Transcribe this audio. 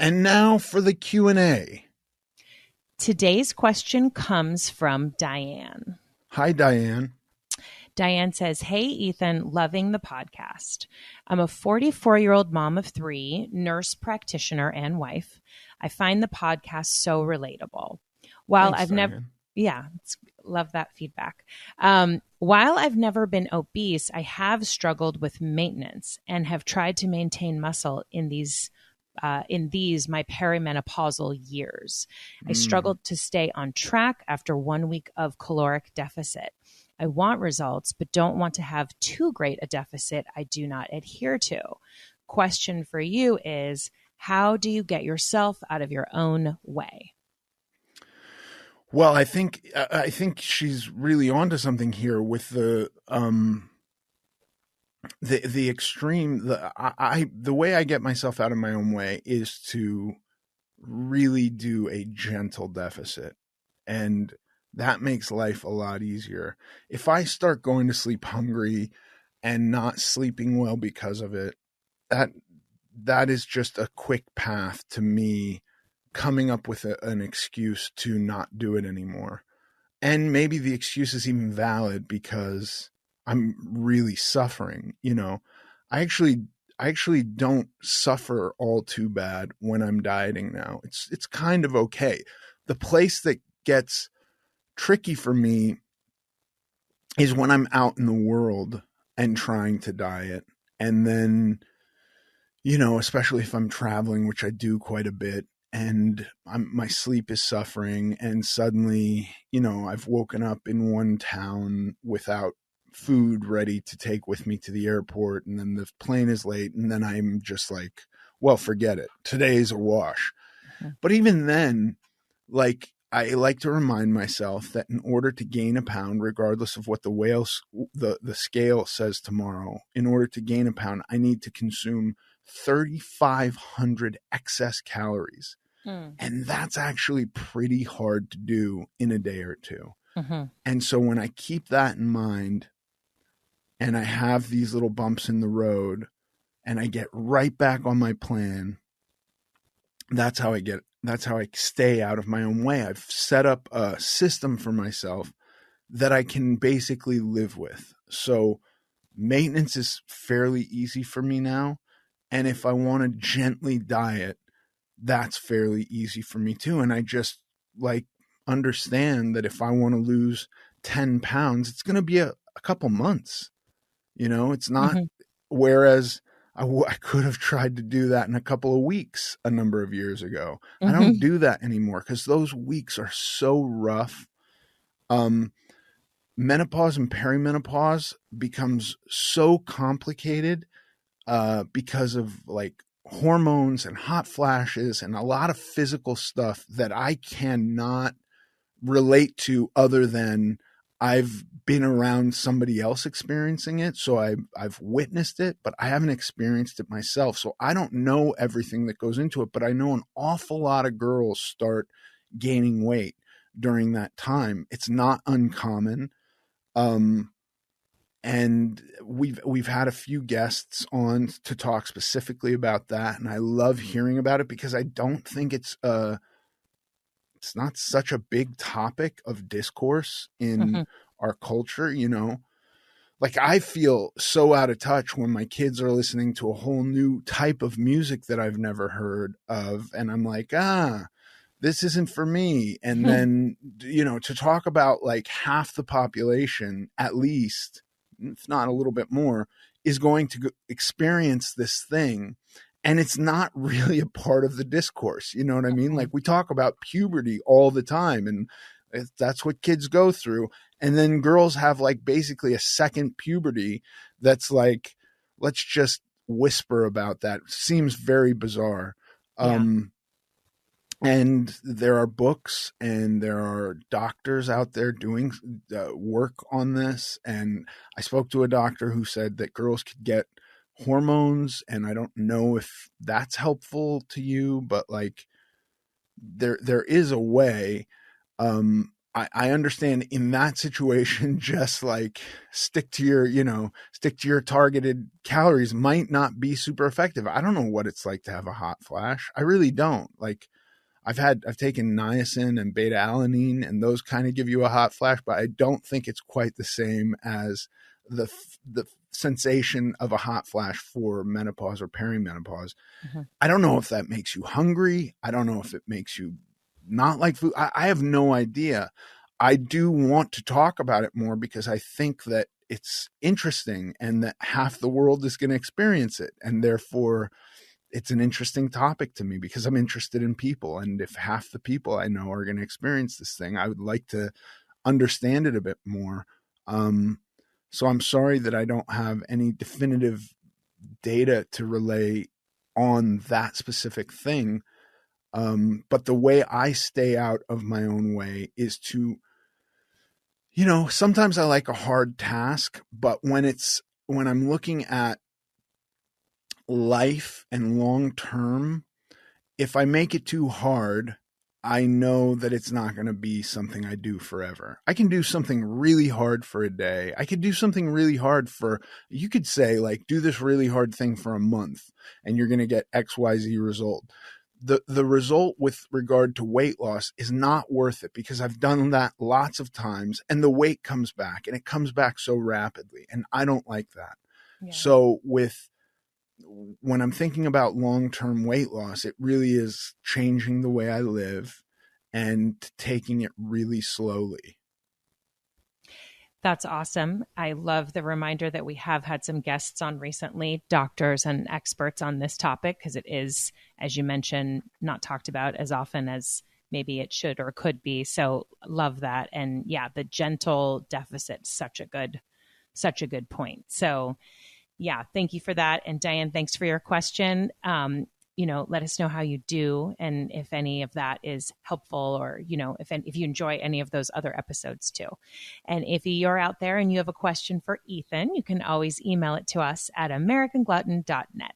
And now for the Q&A. Today's question comes from Diane. Hi, Diane. Diane says, "Hey, Ethan, loving the podcast. I'm a 44-year-old mom of 3, nurse practitioner and wife. I find the podcast so relatable. While Thanks, I've never, Diane. love that feedback. While I've never been obese, I have struggled with maintenance and have tried to maintain muscle in these my perimenopausal years. I struggled to stay on track after 1 week of caloric deficit. I want results, but don't want to have too great a deficit I do not adhere to. Question for you is, how do you get yourself out of your own way?" Well, I think she's really onto something here with the extreme. The way I get myself out of my own way is to really do a gentle deficit, and that makes life a lot easier. If I start going to sleep hungry and not sleeping well because of it, that is just a quick path to me coming up with an excuse to not do it anymore. And maybe the excuse is even valid because I'm really suffering. I actually don't suffer all too bad when I'm dieting now. It's kind of okay. The place that gets tricky for me is when I'm out in the world and trying to diet. And then, especially if I'm traveling, which I do quite a bit, and my sleep is suffering, and suddenly, I've woken up in one town without food ready to take with me to the airport, and then the plane is late, and then I'm just like, well, forget it. Today's a wash. But even then, I like to remind myself that in order to gain a pound, regardless of what the scale says tomorrow, in order to gain a pound, I need to consume 3,500 excess calories. And that's actually pretty hard to do in a day or two. And so when I keep that in mind and I have these little bumps in the road and I get right back on my plan, that's how I stay out of my own way. I've set up a system for myself that I can basically live with. So maintenance is fairly easy for me now. And if I want to gently diet, that's fairly easy for me too. And I just understand that if I want to lose 10 pounds, it's going to be a couple months. It's not, whereas I could have tried to do that in a couple of weeks a number of years ago. I don't do that anymore because those weeks are so rough. Menopause and perimenopause becomes so complicated because of hormones and hot flashes and a lot of physical stuff that I cannot relate to other than I've been around somebody else experiencing it. So I've witnessed it, but I haven't experienced it myself. So I don't know everything that goes into it, but I know an awful lot of girls start gaining weight during that time. It's not uncommon. And we've had a few guests on to talk specifically about that. And I love hearing about it because I don't think it's not such a big topic of discourse in our culture. I feel so out of touch when my kids are listening to a whole new type of music that I've never heard of. And I'm like, this isn't for me. And then, to talk about half the population, at least, if not a little bit more, is going to experience this thing. And it's not really a part of the discourse. You know what I mean? We talk about puberty all the time, and that's what kids go through. And then girls have basically a second puberty that's let's just whisper about that. Seems very bizarre. Yeah. And there are books and there are doctors out there doing work on this. And I spoke to a doctor who said that girls could get hormones, and I don't know if that's helpful to you, but there is a way. I understand in that situation, just like stick to your targeted calories might not be super effective. I don't know what it's like to have a hot flash. I really don't. Like I've taken niacin and beta alanine, and those kind of give you a hot flash, but I don't think it's quite the same as the sensation of a hot flash for menopause or perimenopause. Mm-hmm. I don't know if that makes you hungry. I don't know if it makes you not like food. I have no idea. I do want to talk about it more because I think that it's interesting and that half the world is going to experience it. And therefore it's an interesting topic to me because I'm interested in people. And if half the people I know are going to experience this thing, I would like to understand it a bit more. So I'm sorry that I don't have any definitive data to relay on that specific thing. But the way I stay out of my own way is to, sometimes I like a hard task, but when I'm looking at life and long term, if I make it too hard, I know that it's not going to be something I do forever. I can do something really hard for a day. I could do something really hard you could say like, do this really hard thing for a month and you're going to get XYZ result. The result with regard to weight loss is not worth it because I've done that lots of times and the weight comes back and it comes back so rapidly. And I don't like that. Yeah. So when I'm thinking about long-term weight loss, it really is changing the way I live and taking it really slowly. That's awesome. I love the reminder that we have had some guests on recently, doctors and experts on this topic, because it is, as you mentioned, not talked about as often as maybe it should or could be. So love that. And yeah, the gentle deficit, such a good point. So yeah, thank you for that. And Diane, thanks for your question. Let us know how you do and if any of that is helpful or, if you enjoy any of those other episodes too. And if you're out there and you have a question for Ethan, you can always email it to us at americanglutton.net.